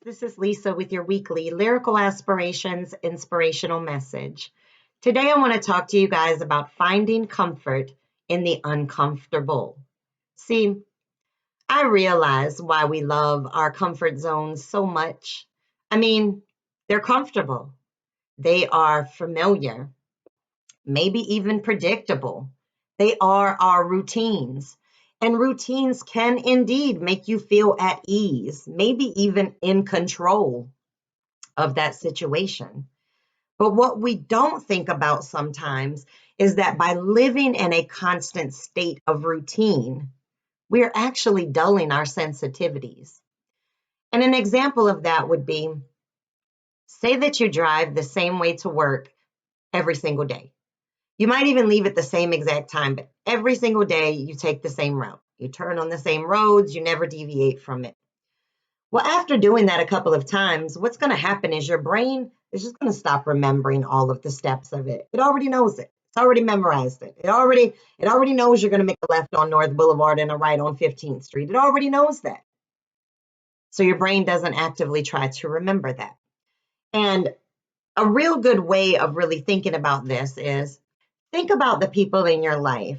This is Lisa with your weekly Lyrical Aspirations inspirational message. Today, I want to talk to you guys about finding comfort in the uncomfortable. See, I realize why we love our comfort zones so much. I mean, they're comfortable, they are familiar, maybe even predictable. They are our routines. And routines can indeed make you feel at ease, maybe even in control of that situation. But what we don't think about sometimes is that by living in a constant state of routine, we're actually dulling our sensitivities. And an example of that would be, say that you drive the same way to work every single day. You might even leave at the same exact time, but every single day you take the same route. You turn on the same roads, you never deviate from it. Well, after doing that a couple of times, what's going to happen is your brain is just going to stop remembering all of the steps of it. It already knows it. It's already memorized it. It already knows you're going to make a left on North Boulevard and a right on 15th Street. It already knows that. So your brain doesn't actively try to remember that. And a real good way of really thinking about this is think about the people in your life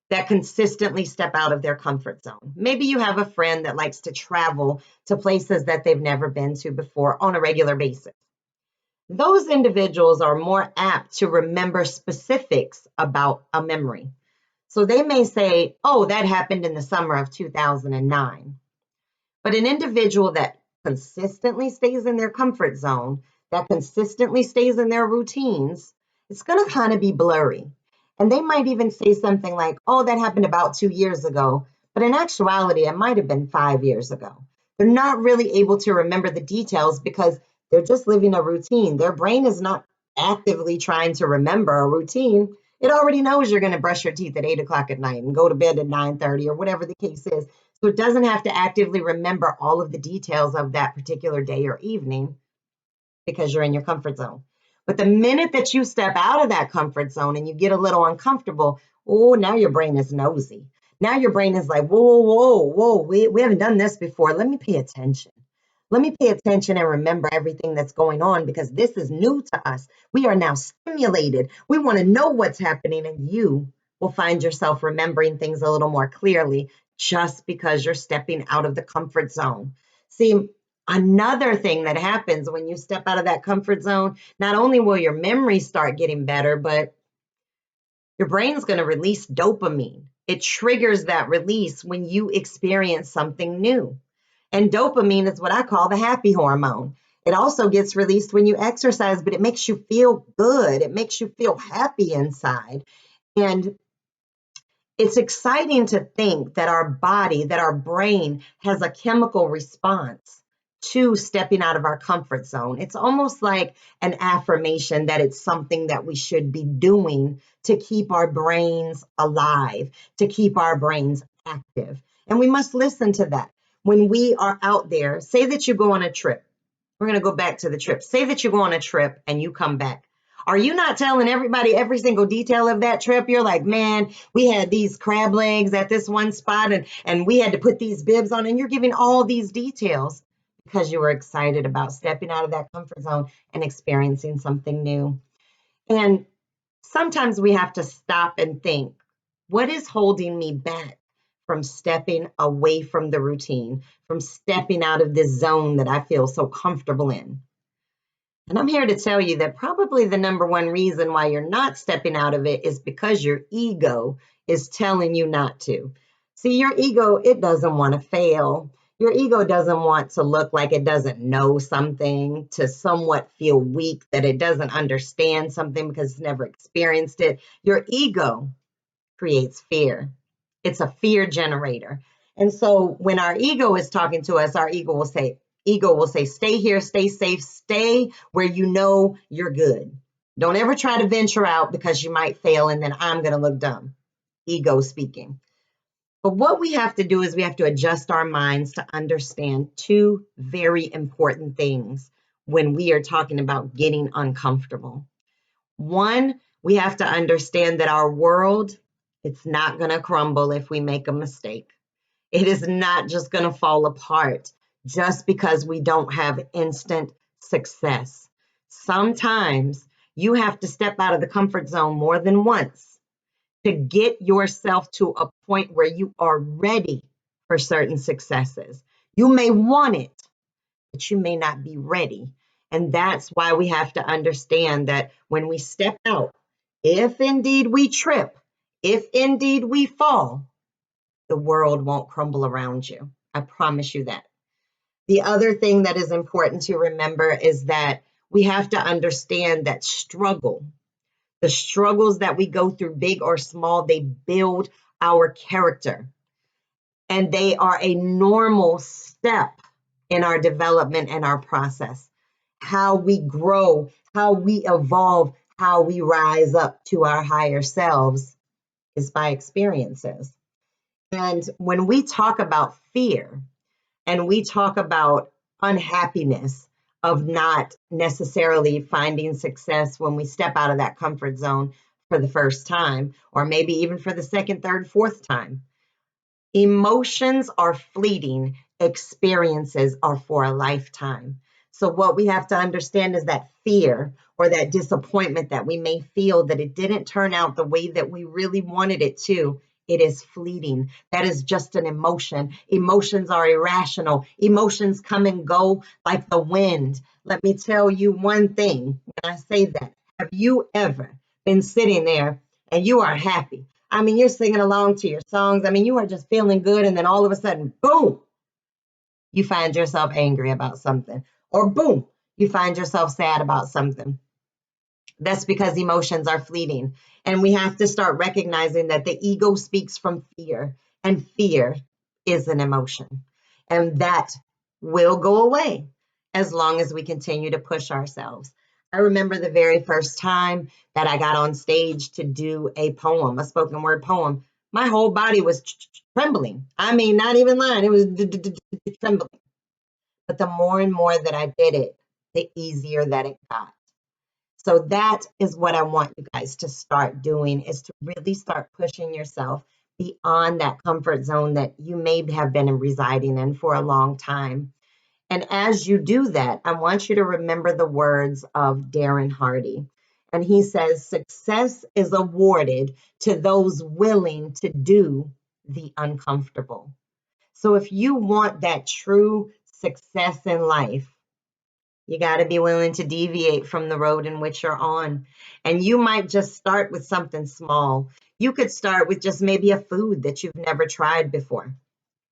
that consistently step out of their comfort zone. Maybe you have a friend that likes to travel to places that they've never been to before on a regular basis. Those individuals are more apt to remember specifics about a memory. So they may say, oh, that happened in the summer of 2009. But an individual that consistently stays in their comfort zone, that consistently stays in their routines, it's going to kind of be blurry. And they might even say something like, oh, that happened about 2 years ago. But in actuality, it might have been 5 years ago. They're not really able to remember the details because they're just living a routine. Their brain is not actively trying to remember a routine. It already knows you're going to brush your teeth at 8 o'clock at night and go to bed at 9:30 or whatever the case is. So it doesn't have to actively remember all of the details of that particular day or evening because you're in your comfort zone. But the minute that you step out of that comfort zone and you get a little uncomfortable, oh, now your brain is nosy. Now your brain is like, whoa, whoa, whoa, we haven't done this before. Let me pay attention. Let me pay attention and remember everything that's going on because this is new to us. We are now stimulated. We want to know what's happening, and you will find yourself remembering things a little more clearly just because you're stepping out of the comfort zone. See, another thing that happens when you step out of that comfort zone, not only will your memory start getting better, but your brain's going to release dopamine. It triggers that release when you experience something new. And dopamine is what I call the happy hormone. It also gets released when you exercise, but it makes you feel good. It makes you feel happy inside. And it's exciting to think that our body, that our brain has a chemical response to stepping out of our comfort zone. It's almost like an affirmation that it's something that we should be doing to keep our brains alive, to keep our brains active. And we must listen to that. When we are out there, say that you go on a trip. We're going to go back to the trip. Say that you go on a trip and you come back. Are you not telling everybody every single detail of that trip? You're like, man, we had these crab legs at this one spot and we had to put these bibs on. And you're giving all these details because you were excited about stepping out of that comfort zone and experiencing something new. And sometimes we have to stop and think, what is holding me back from stepping away from the routine, from stepping out of this zone that I feel so comfortable in? And I'm here to tell you that probably the number one reason why you're not stepping out of it is because your ego is telling you not to. See, your ego, it doesn't want to fail. Your ego doesn't want to look like it doesn't know something, to somewhat feel weak, that it doesn't understand something because it's never experienced it. Your ego creates fear. It's a fear generator. And so when our ego is talking to us, our ego will say, stay here, stay safe, stay where you know you're good. Don't ever try to venture out because you might fail and then I'm going to look dumb. Ego speaking. But what we have to do is we have to adjust our minds to understand two very important things when we are talking about getting uncomfortable. One, we have to understand that our world, it's not going to crumble if we make a mistake. It is not just going to fall apart just because we don't have instant success. Sometimes you have to step out of the comfort zone more than once to get yourself to a point where you are ready for certain successes. You may want it, but you may not be ready. And that's why we have to understand that when we step out, if indeed we trip, if indeed we fall, the world won't crumble around you. I promise you that. The other thing that is important to remember is that we have to understand that the struggles that we go through, big or small, they build our character. And they are a normal step in our development and our process. How we grow, how we evolve, how we rise up to our higher selves is by experiences. And when we talk about fear and we talk about unhappiness of not necessarily finding success when we step out of that comfort zone for the first time, or maybe even for the second, third, fourth time, emotions are fleeting, experiences are for a lifetime. So, what we have to understand is that fear or that disappointment that we may feel that it didn't turn out the way that we really wanted it to, it is fleeting. That is just an emotion. Emotions are irrational. Emotions come and go like the wind. Let me tell you one thing when I say that. Have you ever been sitting there and you are happy? I mean, you're singing along to your songs. I mean, you are just feeling good. And then all of a sudden, boom, you find yourself angry about something. Or boom, you find yourself sad about something. That's because emotions are fleeting. And we have to start recognizing that the ego speaks from fear, and fear is an emotion. And that will go away as long as we continue to push ourselves. I remember the very first time that I got on stage to do a poem, a spoken word poem. My whole body was trembling. I mean, not even lying, it was trembling. But the more and more that I did it, the easier that it got. So that is what I want you guys to start doing, is to really start pushing yourself beyond that comfort zone that you may have been residing in for a long time. And as you do that, I want you to remember the words of Darren Hardy. And he says, success is awarded to those willing to do the uncomfortable. So if you want that true success in life, you got to be willing to deviate from the road in which you're on. And you might just start with something small. You could start with just maybe a food that you've never tried before.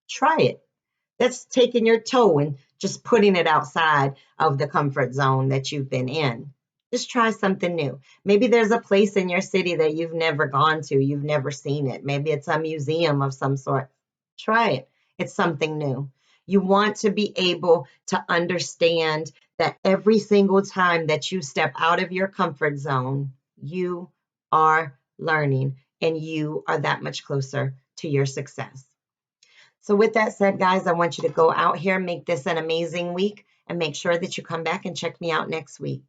Try it. That's taking your toe and just putting it outside of the comfort zone that you've been in. Just try something new. Maybe there's a place in your city that you've never gone to, you've never seen it. Maybe it's a museum of some sort. Try it. It's something new. You want to be able to understand that every single time that you step out of your comfort zone, you are learning and you are that much closer to your success. So, with that said, guys, I want you to go out here, make this an amazing week, and make sure that you come back and check me out next week.